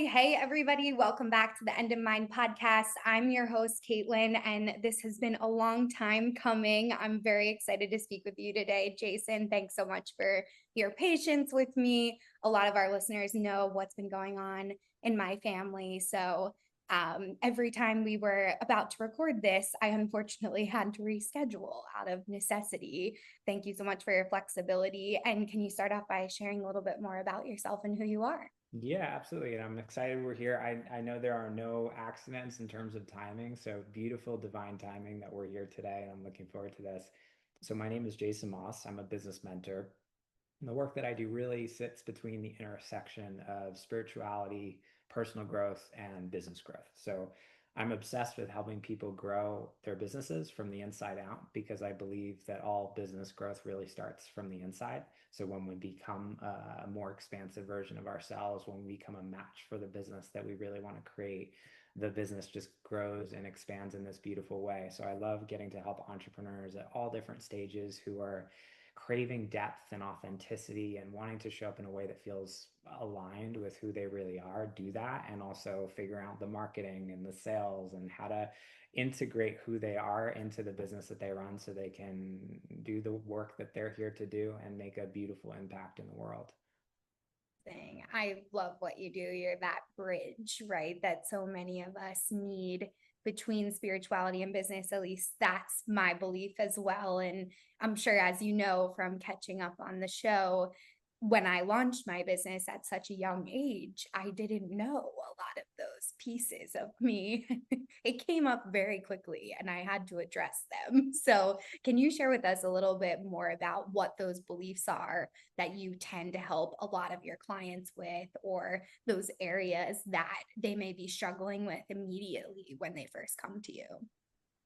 Hey, everybody. Welcome back to the End in Mind podcast. I'm your host, Caitlin, and this has been a long time coming. I'm very excited to speak with you today. Jason, thanks so much for your patience with me. A lot of our listeners know what's been going on in my family. So every time we were about to record this, I unfortunately had to reschedule out of necessity. Thank you so much for your flexibility. And can you start off by sharing a little bit more about yourself and who you are? Yeah, absolutely. And I'm excited we're here. I know there are no accidents in terms of timing. So beautiful divine timing that we're here today. And I'm looking forward to this. So my name is Jason Moss. I'm a business mentor. And the work that I do really sits between the intersection of spirituality, personal growth, and business growth. So I'm obsessed with helping people grow their businesses from the inside out because I believe that all business growth really starts from the inside. So when we become a more expansive version of ourselves, when we become a match for the business that we really want to create, the business just grows and expands in this beautiful way. So I love getting to help entrepreneurs at all different stages who are craving depth and authenticity and wanting to show up in a way that feels aligned with who they really are, do that, and also figure out the marketing and the sales and how to integrate who they are into the business that they run so they can do the work that they're here to do and make a beautiful impact in the world. Thing. I love what you do. You're that bridge, right? That so many of us need between spirituality and business. At least that's my belief as well. And I'm sure, as you know from catching up on the show, when I launched my business at such a young age, I didn't know a lot of those pieces of me. It came up very quickly and I had to address them. So, can you share with us a little bit more about what those beliefs are that you tend to help a lot of your clients with, or those areas that they may be struggling with immediately when they first come to you?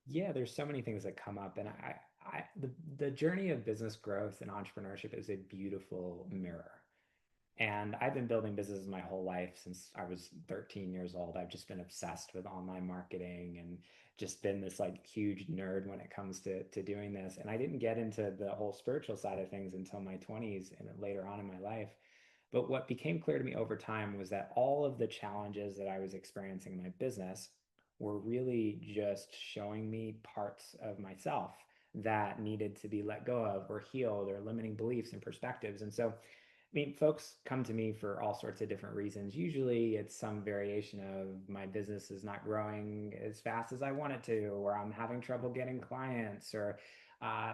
Yeah, there's so many things that come up, and the journey of business growth and entrepreneurship is a beautiful mirror. And I've been building businesses my whole life since I was 13 years old. I've just been obsessed with online marketing and just been this like huge nerd when it comes to doing this. And I didn't get into the whole spiritual side of things until my 20s and later on in my life. But what became clear to me over time was that all of the challenges that I was experiencing in my business were really just showing me parts of myself that needed to be let go of or healed, or limiting beliefs and perspectives. And so folks come to me for all sorts of different reasons. Usually it's some variation of my business is not growing as fast as I want it to, or I'm having trouble getting clients, or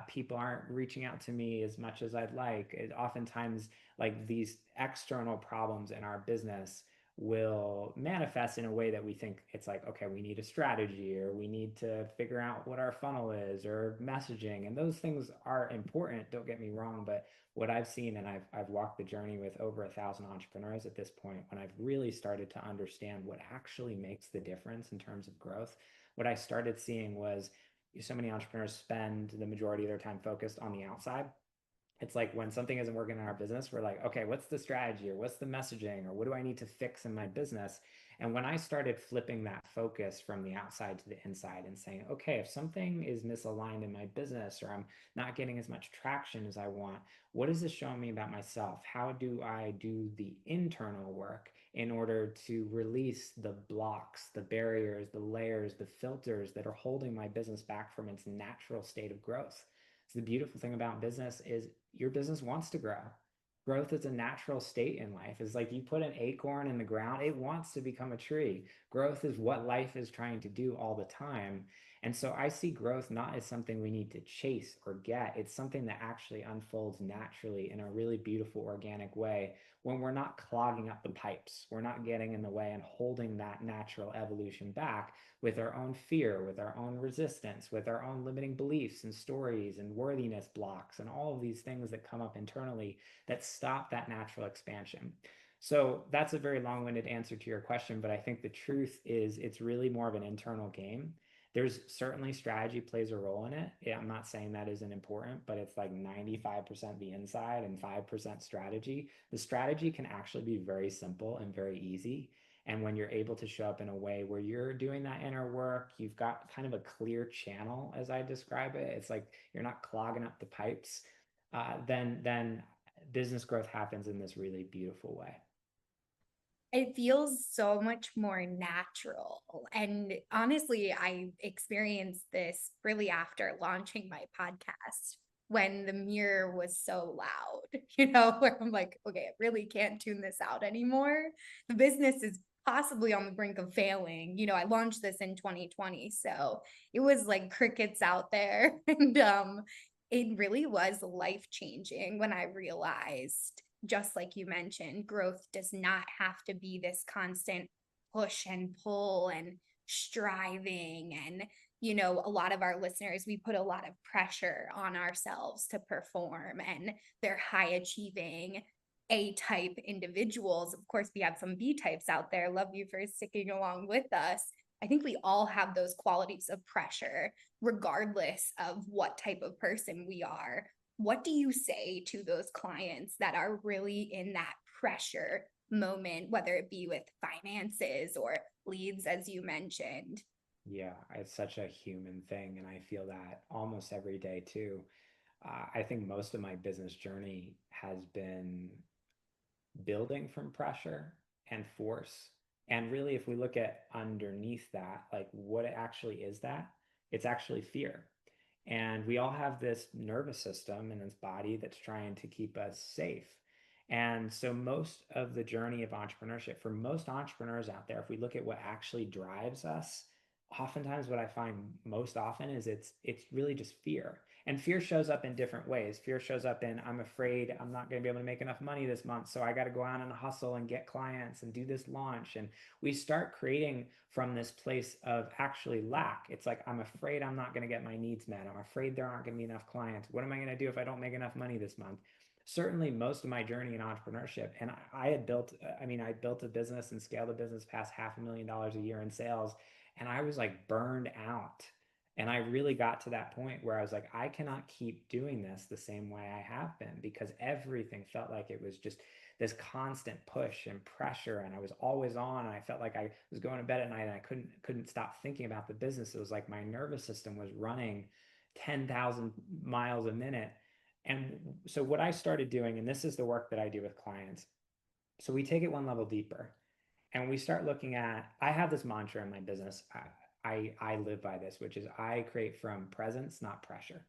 people aren't reaching out to me as much as I'd like. Oftentimes, like these external problems in our business will manifest in a way that we think it's like, okay, we need a strategy, or we need to figure out what our funnel is, or messaging. And those things are important, don't get me wrong, but what I've seen, and I've walked the journey with over 1,000 entrepreneurs at this point, when I've really started to understand what actually makes the difference in terms of growth, what I started seeing was so many entrepreneurs spend the majority of their time focused on the outside. It's like when something isn't working in our business, we're like, okay, what's the strategy, or what's the messaging, or what do I need to fix in my business? And when I started flipping that focus from the outside to the inside and saying, okay, if something is misaligned in my business, or I'm not getting as much traction as I want, what is this showing me about myself? How do I do the internal work in order to release the blocks, the barriers, the layers, the filters that are holding my business back from its natural state of growth? So the beautiful thing about business is your business wants to grow. Growth is a natural state in life. It's like you put an acorn in the ground, it wants to become a tree. Growth is what life is trying to do all the time. And so I see growth not as something we need to chase or get. It's something that actually unfolds naturally in a really beautiful, organic way when we're not clogging up the pipes. We're not getting in the way and holding that natural evolution back with our own fear, with our own resistance, with our own limiting beliefs and stories and worthiness blocks, and all of these things that come up internally that stop that natural expansion. So that's a very long winded answer to your question, but I think the truth is it's really more of an internal game. There's certainly strategy plays a role in it. Yeah, I'm not saying that isn't important, but it's like 95% the inside and 5% strategy. The strategy can actually be very simple and very easy. And when you're able to show up in a way where you're doing that inner work, you've got kind of a clear channel, as I describe it. It's like you're not clogging up the pipes. Then business growth happens in this really beautiful way. It feels so much more natural. And honestly, I experienced this really after launching my podcast when the mirror was so loud, where I'm like, okay, I really can't tune this out anymore. The business is possibly on the brink of failing. I launched this in 2020. So it was like crickets out there. And it really was life changing when I realized, just like you mentioned, growth does not have to be this constant push and pull and striving. And, a lot of our listeners, we put a lot of pressure on ourselves to perform, and they're high achieving A type individuals. Of course, we have some B types out there. Love you for sticking along with us. I think we all have those qualities of pressure, regardless of what type of person we are. What do you say to those clients that are really in that pressure moment, whether it be with finances or leads, as you mentioned? Yeah, it's such a human thing, and I feel that almost every day too. I think most of my business journey has been building from pressure and force. And really, if we look at underneath that, like what it actually is, that it's actually fear. And we all have this nervous system in this body that's trying to keep us safe. And so, most of the journey of entrepreneurship, for most entrepreneurs out there, if we look at what actually drives us, oftentimes what I find most often is it's really just fear. And fear shows up in different ways. Fear shows up in, I'm afraid I'm not going to be able to make enough money this month, so I got to go out and hustle and get clients and do this launch. And we start creating from this place of actually lack. It's like, I'm afraid I'm not going to get my needs met. I'm afraid there aren't going to be enough clients. What am I going to do if I don't make enough money this month? Certainly, most of my journey in entrepreneurship, and I had built, I mean, I built a business and scaled a business past $500,000 a year in sales, and I was like burned out. And I really got to that point where I was like, I cannot keep doing this the same way I have been, because everything felt like it was just this constant push and pressure, and I was always on, and I felt like I was going to bed at night and I couldn't stop thinking about the business. It was like my nervous system was running 10,000 miles a minute. And so what I started doing, and this is the work that I do with clients, so we take it one level deeper and we start looking at, I have this mantra in my business. I live by this, which is I create from presence, not pressure.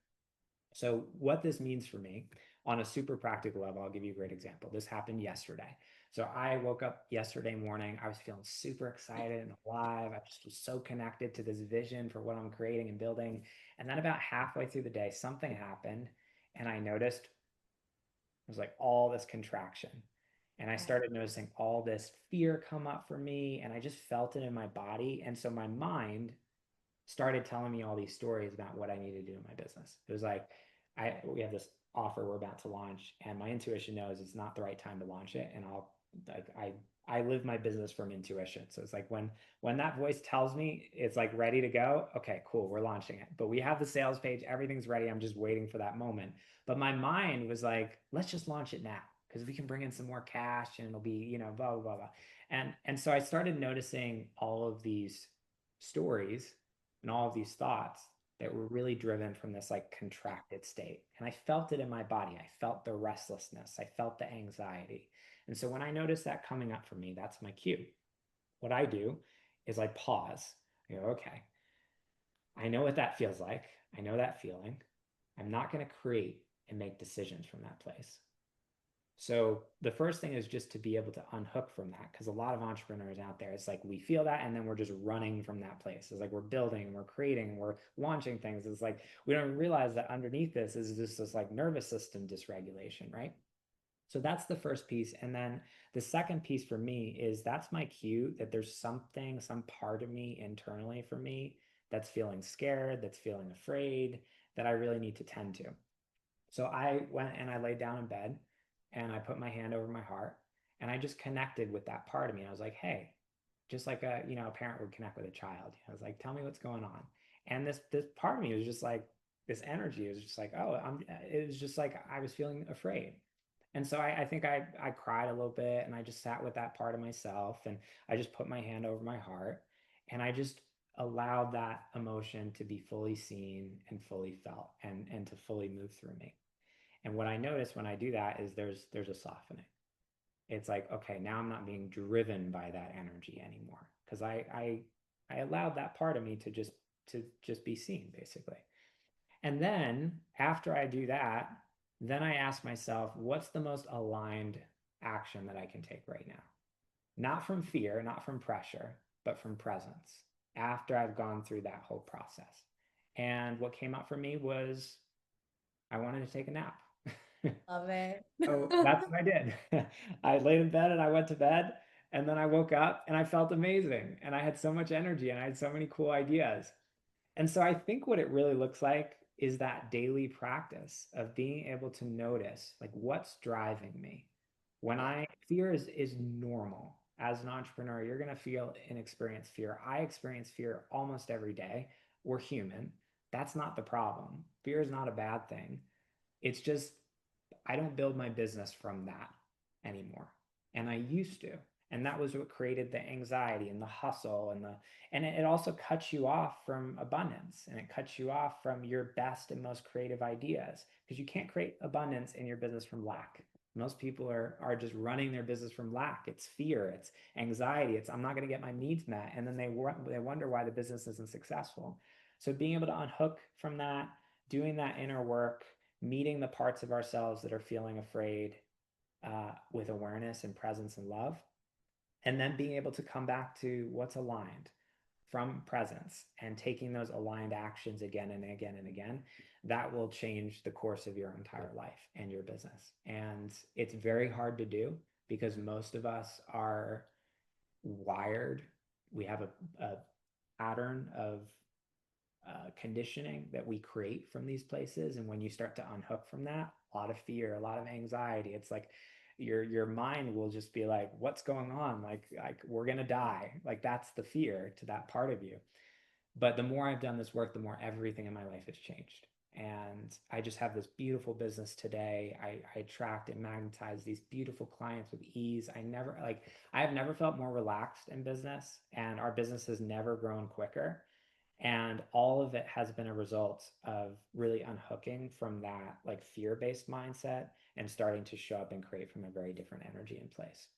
So what this means for me on a super practical level, I'll give you a great example. This happened yesterday. So I woke up yesterday morning. I was feeling super excited and alive. I just was so connected to this vision for what I'm creating and building. And then about halfway through the day, something happened, and I noticed it was like all this contraction. And I started noticing all this fear come up for me, and I just felt it in my body. And so my mind started telling me all these stories about what I needed to do in my business. It was like, we have this offer we're about to launch, and my intuition knows it's not the right time to launch it. And I live my business from intuition. So it's like when that voice tells me it's like ready to go, okay, cool, we're launching it. But we have the sales page, everything's ready. I'm just waiting for that moment. But my mind was like, let's just launch it now, because we can bring in some more cash and it'll be, blah, blah, blah, blah. And so I started noticing all of these stories and all of these thoughts that were really driven from this like contracted state. And I felt it in my body. I felt the restlessness. I felt the anxiety. And so when I notice that coming up for me, that's my cue. What I do is I pause. I go, okay, I know what that feels like. I know that feeling. I'm not going to create and make decisions from that place. So the first thing is just to be able to unhook from that, because a lot of entrepreneurs out there, it's like we feel that and then we're just running from that place. It's like we're building, we're creating, we're launching things. It's like we don't realize that underneath this is just this like nervous system dysregulation, right? So that's the first piece. And then the second piece for me is that's my cue that there's something, some part of me internally for me that's feeling scared, that's feeling afraid, that I really need to tend to. So I went and I laid down in bed and I put my hand over my heart and I just connected with that part of me. I was like, hey, just like a parent would connect with a child. I was like, tell me what's going on. And this part of me was just like this energy. It was just like, oh, it was just like I was feeling afraid. And so I think I cried a little bit and I just sat with that part of myself and I just put my hand over my heart and I just allowed that emotion to be fully seen and fully felt and to fully move through me. And what I notice when I do that is there's a softening. It's like, okay, now I'm not being driven by that energy anymore because I allowed that part of me to just be seen basically. And then after I do that, then I ask myself, what's the most aligned action that I can take right now? Not from fear, not from pressure, but from presence after I've gone through that whole process. And what came up for me was I wanted to take a nap. Love it. So that's what I did. I laid in bed and I went to bed, and then I woke up and I felt amazing and I had so much energy and I had so many cool ideas. And so I think what it really looks like is that daily practice of being able to notice like what's driving me. When Yeah. I fear is normal. As an entrepreneur, you're going to feel and experience fear. I experience fear almost every day. We're human. That's not the problem. Fear is not a bad thing. It's just I don't build my business from that anymore. And I used to. And that was what created the anxiety and the hustle and it also cuts you off from abundance and it cuts you off from your best and most creative ideas because you can't create abundance in your business from lack. Most people are just running their business from lack. It's fear, it's anxiety, it's I'm not going to get my needs met, and then they wonder why the business isn't successful. So being able to unhook from that, doing that inner work, meeting the parts of ourselves that are feeling afraid with awareness and presence and love, and then being able to come back to what's aligned from presence and taking those aligned actions again and again and again, that will change the course of your entire life and your business. And it's very hard to do because most of us are wired. We have a pattern of conditioning that we create from these places. And when you start to unhook from that, a lot of fear, a lot of anxiety, it's like your mind will just be like, what's going on? Like we're gonna die. Like that's the fear to that part of you. But the more I've done this work, the more everything in my life has changed. And I just have this beautiful business today. I attract and magnetize these beautiful clients with ease. I have never felt more relaxed in business, and our business has never grown quicker. And all of it has been a result of really unhooking from that like fear-based mindset and starting to show up and create from a very different energy and place.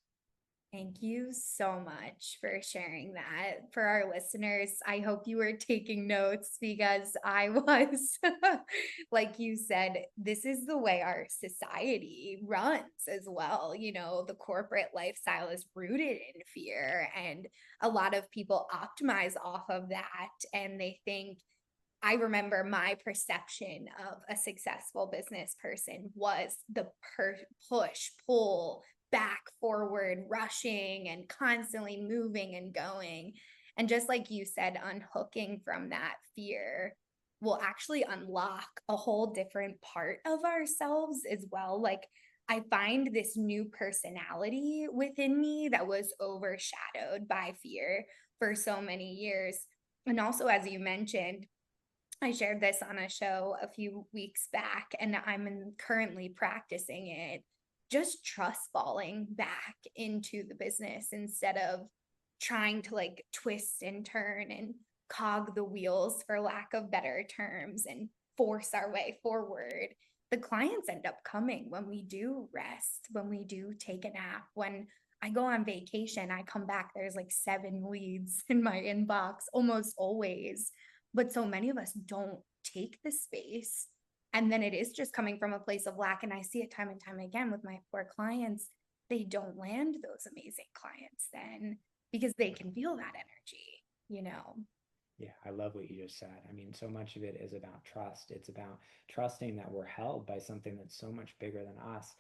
Thank you so much for sharing that. For our listeners, I hope you were taking notes because I was, like you said, this is the way our society runs as well. You know, the corporate lifestyle is rooted in fear, and a lot of people optimize off of that. And they think, I remember my perception of a successful business person was the push, pull, back, forward, rushing, and constantly moving and going. And just like you said, unhooking from that fear will actually unlock a whole different part of ourselves as well. Like, I find this new personality within me that was overshadowed by fear for so many years. And also, as you mentioned, I shared this on a show a few weeks back, and currently practicing it. Just trust falling back into the business instead of trying to like twist and turn and cog the wheels, for lack of better terms, and force our way forward. The clients end up coming when we do rest, when we do take a nap. When I go on vacation, I come back, there's like 7 leads in my inbox almost always, but so many of us don't take the space. And then it is just coming from a place of lack. And I see it time and time again with my poor clients. They don't land those amazing clients then because they can feel that energy, you know? Yeah, I love what you just said. I mean, so much of it is about trust. It's about trusting that we're held by something that's so much bigger than us.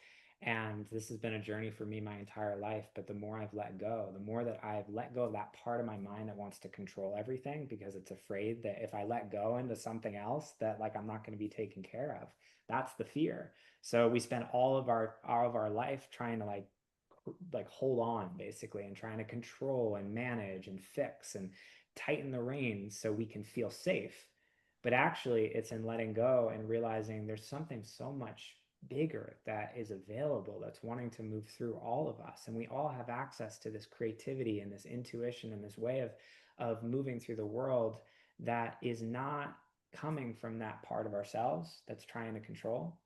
And this has been a journey for me my entire life. But the more I've let go, the more that I've let go of that part of my mind that wants to control everything because it's afraid that if I let go into something else, that like I'm not going to be taken care of. That's the fear. So we spend all of our life trying to like hold on basically and trying to control and manage and fix and tighten the reins so we can feel safe. But actually, it's in letting go and realizing there's something so much bigger that is available that's wanting to move through all of us. And we all have access to this creativity and this intuition and this way of moving through the world that is not coming from that part of ourselves that's trying to control.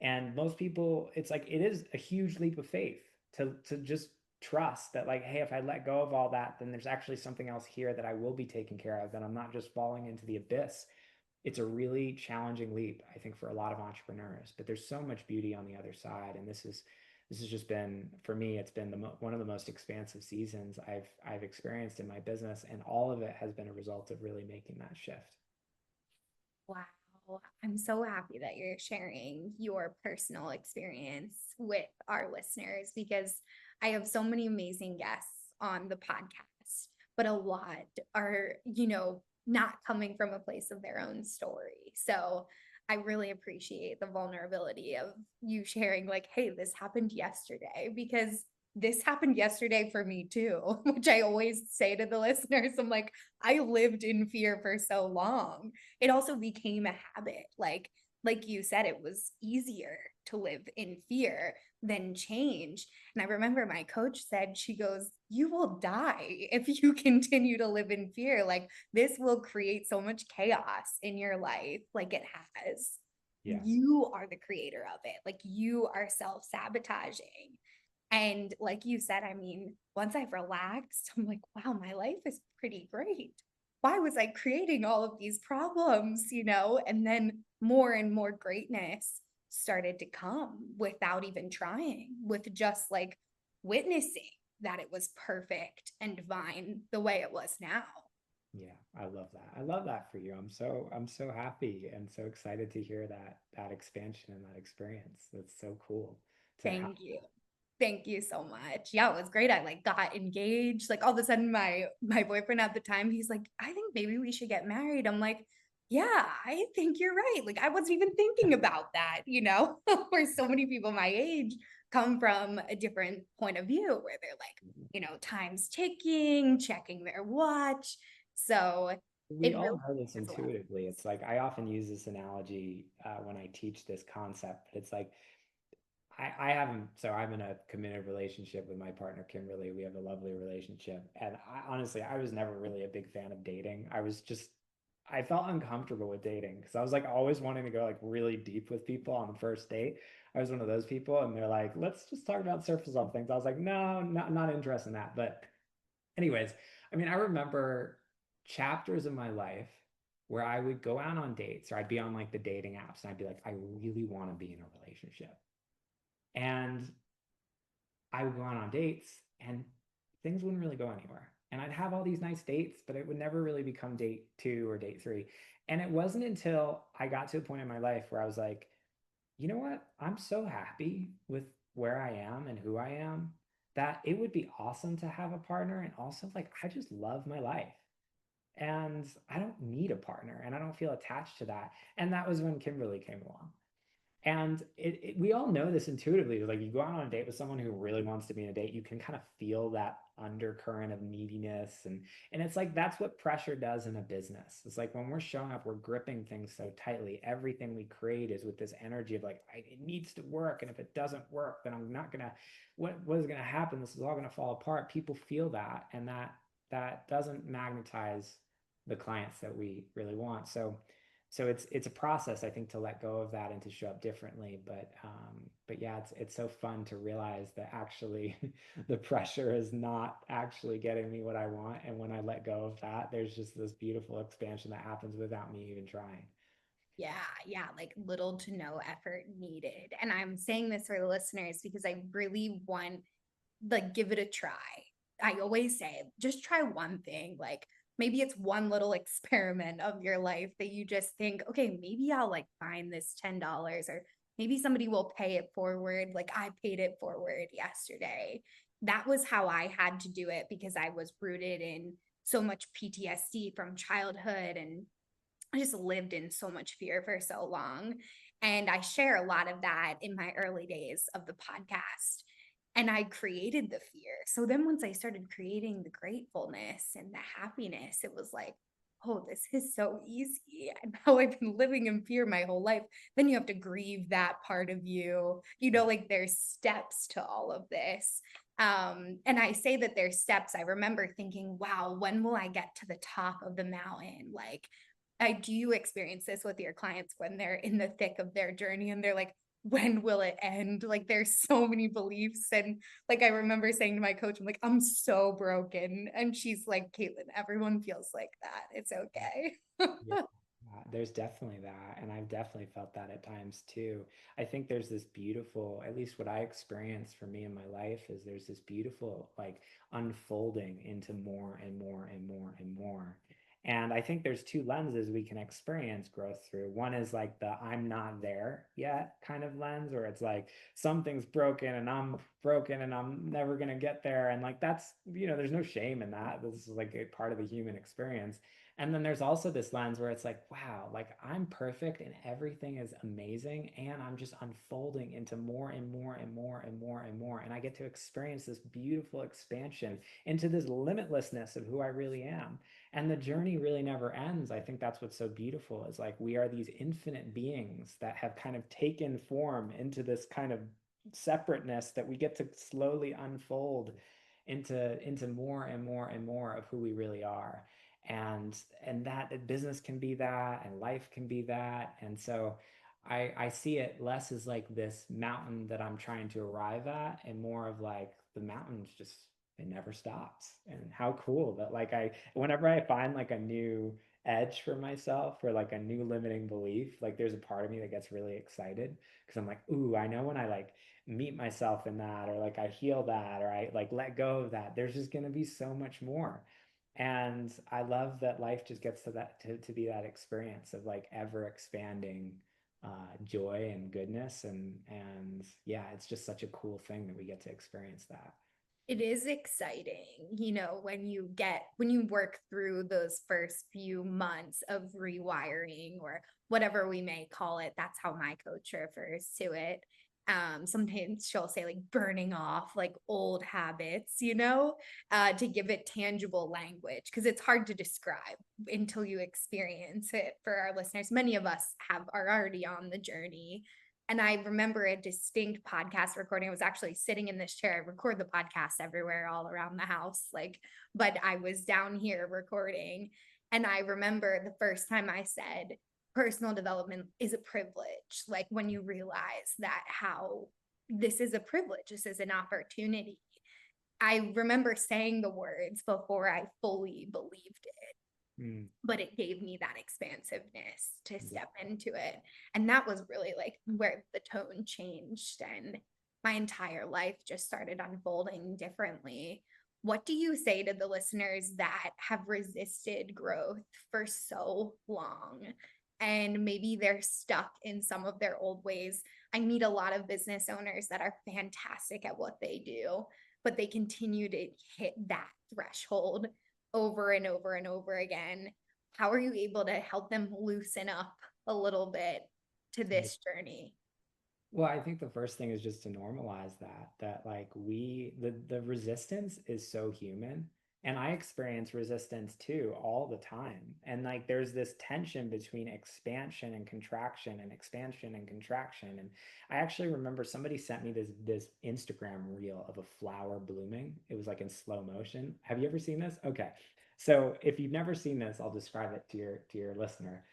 And most people, it's like it is a huge leap of faith to just trust that like, hey, if I let go of all that, then there's actually something else here that I will be taken care of, that I'm not just falling into the abyss. It's a really challenging leap, I think, for a lot of entrepreneurs, but there's so much beauty on the other side. And this has just been, for me, it's been one of the most expansive seasons I've experienced in my business, and all of it has been a result of really making that shift. Wow. I'm so happy that you're sharing your personal experience with our listeners, because I have so many amazing guests on the podcast, but a lot are, not coming from a place of their own story. So I really appreciate the vulnerability of you sharing, like, hey, this happened yesterday, because this happened yesterday for me too, which I always say to the listeners. I'm like, I lived in fear for so long. It also became a habit. Like you said, it was easier to live in fear than change. And I remember my coach said, she goes, you will die if you continue to live in fear. Like, this will create so much chaos in your life, like it has. Yeah. You are the creator of it. Like, you are self-sabotaging. And like you said, I mean, once I've relaxed, I'm like, wow, my life is pretty great. Why was I creating all of these problems, And then more and more greatness started to come without even trying, with just like witnessing that it was perfect and divine the way it was now. Yeah, I love that. I love that for you. I'm so happy and so excited to hear that expansion and that experience. That's so cool to have. Thank you. Thank you so much. Yeah, it was great. I like got engaged. Like all of a sudden my boyfriend at the time, he's like, I think maybe we should get married. I'm like, yeah, I think you're right. Like I wasn't even thinking about that, where so many people my age come from a different point of view, where they're like, time's ticking, checking their watch. So We it all really know this has a lot. intuitively. It's like I often use this analogy when I teach this concept. It's like I haven't, so I'm in a committed relationship with my partner, Kimberly. We have a lovely relationship. And honestly, I was never really a big fan of dating. I felt uncomfortable with dating because I was like always wanting to go like really deep with people on the first date. I was one of those people, and they're like, let's just talk about surface level things. I was like, no, not interested in that. But, anyways, I mean, I remember chapters of my life where I would go out on dates, or I'd be on like the dating apps, and I'd be like, I really want to be in a relationship. And I would go out on dates and things wouldn't really go anywhere. And I'd have all these nice dates, but it would never really become date two or date three. And it wasn't until I got to a point in my life where I was like, you know what? I'm so happy with where I am and who I am that it would be awesome to have a partner. And also, like, I just love my life. And I don't need a partner and I don't feel attached to that. And that was when Kimberly came along. And we all know this intuitively. Like you go out on a date with someone who really wants to be in a date, you can kind of feel that undercurrent of neediness. And it's like that's what pressure does in a business. It's like when we're showing up, we're gripping things so tightly. Everything we create is with this energy of like, it needs to work. And if it doesn't work, then I'm not gonna, what is gonna happen? This is all gonna fall apart. People feel that, and that doesn't magnetize the clients that we really want. So it's a process, I think, to let go of that and to show up differently. But yeah, it's so fun to realize that actually the pressure is not actually getting me what I want. And when I let go of that, there's just this beautiful expansion that happens without me even trying. Yeah, yeah, like little to no effort needed. And I'm saying this for the listeners because I really want, like, give it a try. I always say, just try one thing. Like, maybe it's one little experiment of your life that you just think, okay, maybe I'll like find this $10, or maybe somebody will pay it forward. Like, I paid it forward yesterday. That was how I had to do it, because I was rooted in so much PTSD from childhood, and I just lived in so much fear for so long. And I share a lot of that in my early days of the podcast. And I created the fear. So then once I started creating the gratefulness and the happiness, it was like, oh, this is so easy. And now I've been living in fear my whole life. Then you have to grieve that part of you. Like there's steps to all of this. And I say that there's steps. I remember thinking, wow, when will I get to the top of the mountain? Like, I do you experience this with your clients when they're in the thick of their journey and they're like, when will it end? Like there's so many beliefs. And like I remember saying to my coach, I'm like, I'm so broken. And she's like, Caitlin, everyone feels like that. It's okay. Yeah, there's definitely that. And I've definitely felt that at times too. I think there's this beautiful, at least what I experience for me in my life is there's this beautiful like unfolding into more and more and more and more. And I think there's two lenses we can experience growth through. One is like the I'm not there yet kind of lens, where it's like something's broken and I'm never going to get there. And like that's, there's no shame in that. This is like a part of the human experience. And then there's also this lens where it's like, wow, like I'm perfect and everything is amazing. And I'm just unfolding into more and more and more and more and more. And I get to experience this beautiful expansion into this limitlessness of who I really am. And the journey really never ends. I think that's what's so beautiful is like we are these infinite beings that have kind of taken form into this kind of separateness that we get to slowly unfold into more and more and more of who we really are. And that business can be that and life can be that. And so I see it less as like this mountain that I'm trying to arrive at and more of like the mountain's just it never stops. And how cool that like whenever I find like a new edge for myself or like a new limiting belief, like there's a part of me that gets really excited because I'm like, ooh, I know when I like meet myself in that or like I heal that or I like let go of that, there's just going to be so much more. And I love that life just gets to that to be that experience of like ever expanding joy and goodness and yeah, it's just such a cool thing that we get to experience that. It is exciting, when you work through those first few months of rewiring or whatever we may call it. That's how my coach refers to it. Sometimes she'll say like burning off like old habits, to give it tangible language because it's hard to describe until you experience it. For our listeners, many of us are already on the journey. And I remember a distinct podcast recording. I was actually sitting in this chair. I record the podcast everywhere, all around the house. But I was down here recording. And I remember the first time I said, personal development is a privilege. Like when you realize that how this is a privilege, this is an opportunity. I remember saying the words before I fully believed it, Mm, but it gave me that expansiveness to yeah. step into it. And that was really like where the tone changed and my entire life just started unfolding differently. What do you say to the listeners that have resisted growth for so long and maybe they're stuck in some of their old ways? I meet a lot of business owners that are fantastic at what they do, but they continue to hit that threshold over and over and over again. How are you able to help them loosen up a little bit to this journey? Well, I think the first thing is just to normalize that like the resistance is so human. And I experience resistance too all the time. And like there's this tension between expansion and contraction and expansion and contraction. And I actually remember somebody sent me this Instagram reel of a flower blooming. It was like in slow motion. Have you ever seen this? Okay. So if you've never seen this, I'll describe it to your listener.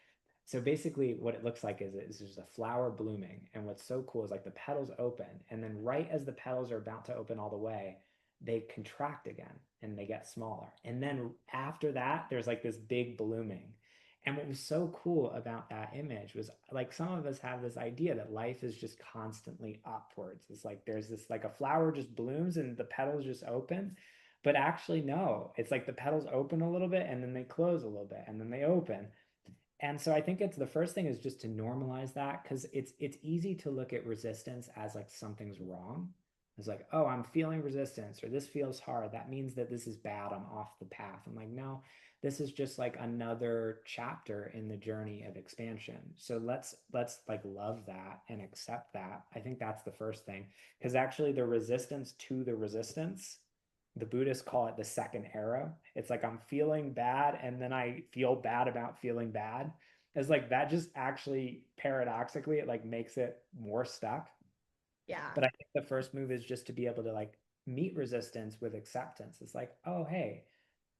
So basically what it looks like is there's a flower blooming. And what's so cool is like the petals open. And then right as the petals are about to open all the way, they contract again and they get smaller. And then after that, there's like this big blooming. And what was so cool about that image was like some of us have this idea that life is just constantly upwards. It's like there's this like a flower just blooms and the petals just open. But actually, no, it's like the petals open a little bit and then they close a little bit and then they open. And so I think it's the first thing is just to normalize that because it's easy to look at resistance as like something's wrong. It's like, oh, I'm feeling resistance or this feels hard. That means that this is bad. I'm off the path. I'm like, no, this is just like another chapter in the journey of expansion. So let's like love that and accept that. I think that's the first thing because actually the resistance to the resistance, the Buddhists call it the second arrow. It's like I'm feeling bad and then I feel bad about feeling bad. It's like that just actually paradoxically it like makes it more stuck. Yeah. But I think the first move is just to be able to like meet resistance with acceptance. It's like, oh hey,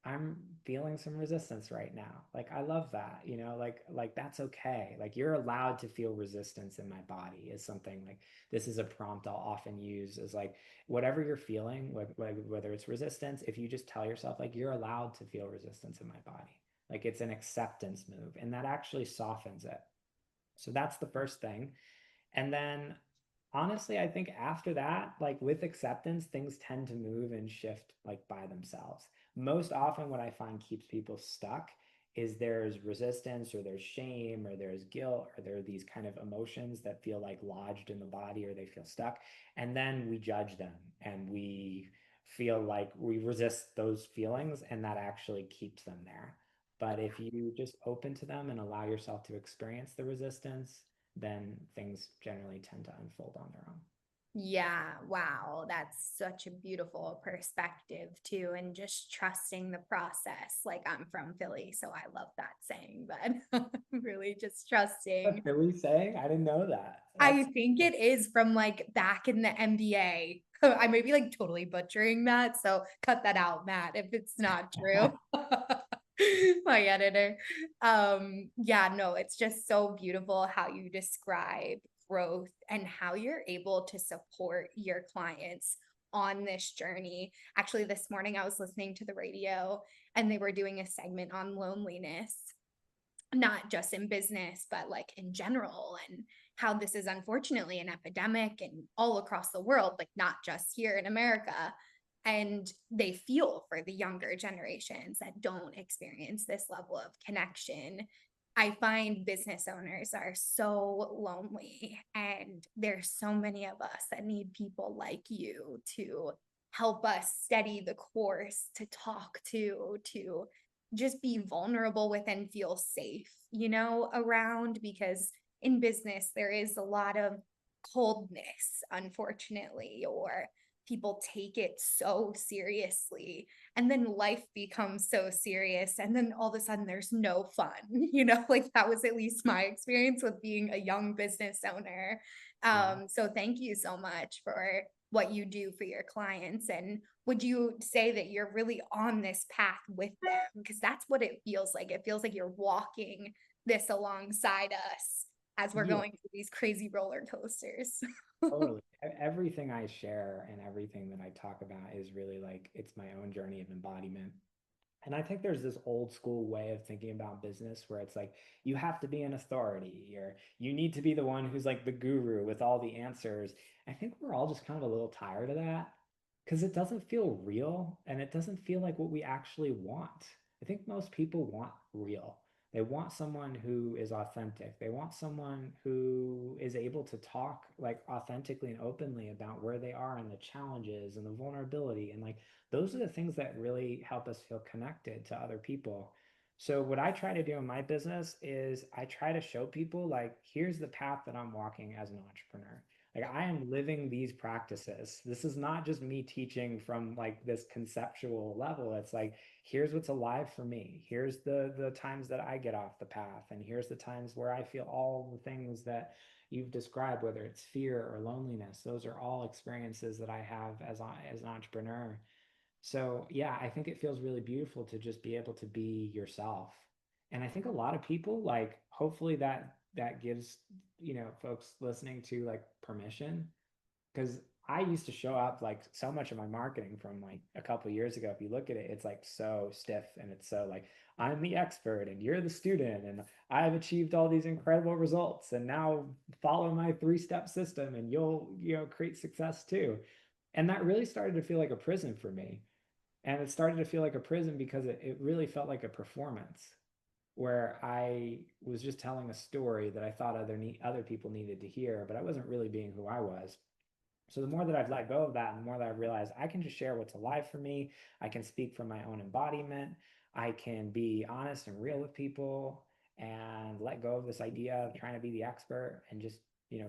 I'm feeling some resistance right now. Like I love that, like that's okay. Like you're allowed to feel resistance in my body is something like this is a prompt I'll often use is like whatever you're feeling, like whether it's resistance, if you just tell yourself like you're allowed to feel resistance in my body. Like it's an acceptance move and that actually softens it. So that's the first thing. And then honestly, I think after that, like with acceptance, things tend to move and shift like by themselves. Most often, what I find keeps people stuck is there's resistance or there's shame or there's guilt or there are these kind of emotions that feel like lodged in the body or they feel stuck. And then we judge them and we feel like we resist those feelings and that actually keeps them there. But if you just open to them and allow yourself to experience the resistance, then things generally tend to unfold on their own. Yeah, wow, that's such a beautiful perspective too, and just trusting the process. Like I'm from Philly, so I love that saying, but really just A trusting. Philly saying? I didn't know that. I That's think it is from like back in the NBA. I may be like totally butchering that, so cut that out, Matt, if it's not true. My editor. Yeah, no, it's just so beautiful how you describe growth and how you're able to support your clients on this journey. Actually, this morning I was listening to the radio and they were doing a segment on loneliness, not just in business, but like in general, and how this is unfortunately an epidemic and all across the world, like not just here in America. And they feel for the younger generations that don't experience this level of connection. I find business owners are so lonely, and there's so many of us that need people like you to help us steady the course, to talk to just be vulnerable with and feel safe, around, because in business there is a lot of coldness, unfortunately, or people take it so seriously, and then life becomes so serious, and then all of a sudden there's no fun, like that was at least my experience with being a young business owner. yeah. So thank you so much for what you do for your clients. And would you say that you're really on this path with them? Because that's what it feels like. It feels like you're walking this alongside us as we're Yeah, going through these crazy roller coasters. totally. Everything I share and everything that I talk about is really like it's my own journey of embodiment. And I think there's this old school way of thinking about business where it's like you have to be an authority or you need to be the one who's like the guru with all the answers. I think we're all just kind of a little tired of that because it doesn't feel real and it doesn't feel like what we actually want. I think most people want real. They want someone who is authentic. They want someone who is able to talk like authentically and openly about where they are and the challenges and the vulnerability and like those are the things that really help us feel connected to other people. So what I try to do in my business is I try to show people like here's the path that I'm walking as an entrepreneur. Like I am living these practices. This is not just me teaching from like this conceptual level. It's like here's what's alive for me. Here's the times that I get off the path and here's the times where I feel all the things that you've described, whether it's fear or loneliness. Those are all experiences that I have as an entrepreneur. So yeah, I think it feels really beautiful to just be able to be yourself. And I think a lot of people like hopefully that gives, folks listening to like permission because I used to show up like so much of my marketing from like a couple of years ago. If you look at it, it's like so stiff and it's so like I'm the expert and you're the student and I've achieved all these incredible results and now follow my three-step system and you'll, create success too. And that really started to feel like a prison for me. And it started to feel like a prison because it really felt like a performance where I was just telling a story that I thought other people needed to hear, but I wasn't really being who I was. So the more that I've let go of that, and the more that I've realized I can just share what's alive for me, I can speak from my own embodiment, I can be honest and real with people and let go of this idea of trying to be the expert and just,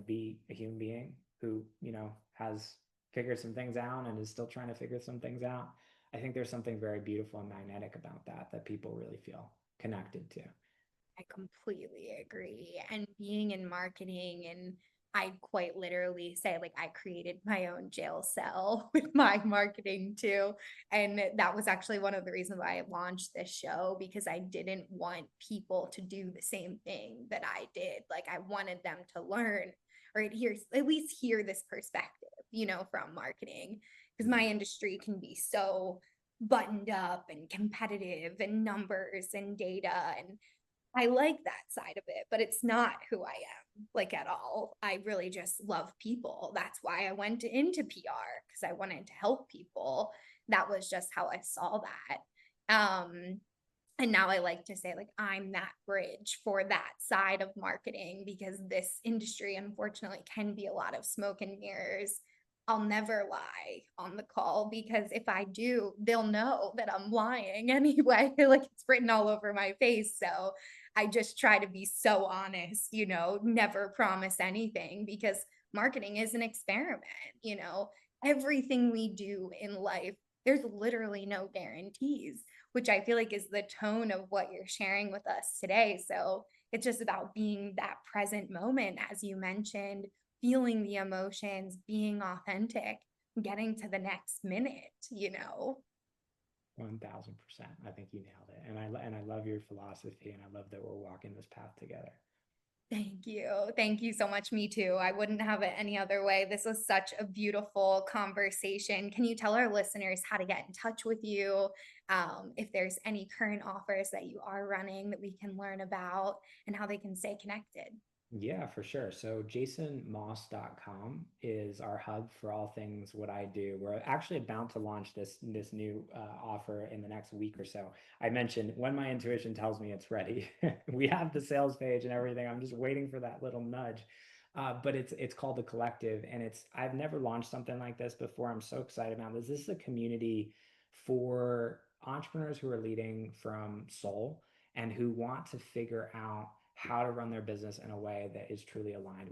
be a human being who, has figured some things out and is still trying to figure some things out. I think there's something very beautiful and magnetic about that people really feel connected to. I completely agree. And being in marketing and I quite literally say, like, I created my own jail cell with my marketing too. And that was actually one of the reasons why I launched this show, because I didn't want people to do the same thing that I did. Like, I wanted them to learn or at least hear this perspective, from marketing, because my industry can be so buttoned up and competitive and numbers and data. And I like that side of it, but it's not who I am, like, at all. I really just love people. That's why I went into PR, because I wanted to help people. That was just how I saw that. And now I like to say, like, I'm that bridge for that side of marketing, because this industry, unfortunately, can be a lot of smoke and mirrors. I'll never lie on the call, because if I do, they'll know that I'm lying anyway. Like, it's written all over my face. So I just try to be so honest, never promise anything, because marketing is an experiment, you know. Everything we do in life, there's literally no guarantees, which I feel like is the tone of what you're sharing with us today. So it's just about being that present moment, as you mentioned, feeling the emotions, being authentic, getting to the next minute. 1000%. I think you nailed it. And I love your philosophy, and I love that we're walking this path together. Thank you. Thank you so much. Me too. I wouldn't have it any other way. This was such a beautiful conversation. Can you tell our listeners how to get in touch with you? If there's any current offers that you are running that we can learn about, and how they can stay connected? Yeah, for sure. So jasonmoss.com is our hub for all things what I do. We're actually about to launch this new offer in the next week or so. I mentioned when my intuition tells me it's ready. We have the sales page and everything. I'm just waiting for that little nudge. But it's called The Collective, and I've never launched something like this before. I'm so excited about this. This is a community for entrepreneurs who are leading from soul and who want to figure out how to run their business in a way that is truly aligned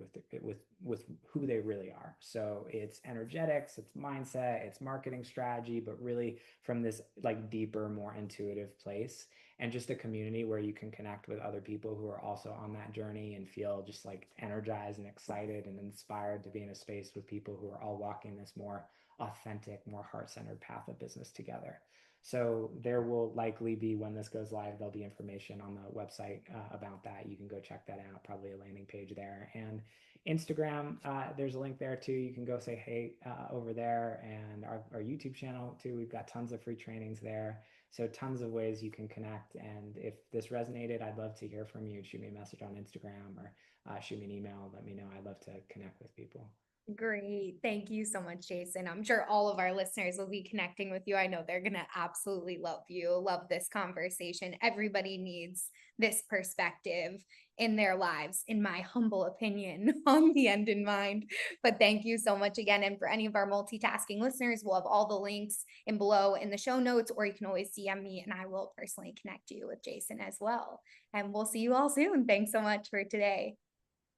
with who they really are. So it's energetics, it's mindset, it's marketing strategy, but really from this like deeper, more intuitive place, and just a community where you can connect with other people who are also on that journey and feel just like energized and excited and inspired to be in a space with people who are all walking this more authentic, more heart-centered path of business together. So there will likely be, when this goes live, there'll be information on the website about that. You can go check that out, probably a landing page there. And Instagram, there's a link there too. You can go say hey over there, and our YouTube channel too. We've got tons of free trainings there. So tons of ways you can connect. And if this resonated, I'd love to hear from you. Shoot me a message on Instagram, or shoot me an email. Let me know. I'd love to connect with people. Great. Thank you so much, Jason. I'm sure all of our listeners will be connecting with you. I know they're going to absolutely love you, love this conversation. Everybody needs this perspective in their lives, in my humble opinion, on the end in mind. But thank you so much again. And for any of our multitasking listeners, we'll have all the links in below in the show notes, or you can always DM me and I will personally connect you with Jason as well. And we'll see you all soon. Thanks so much for today.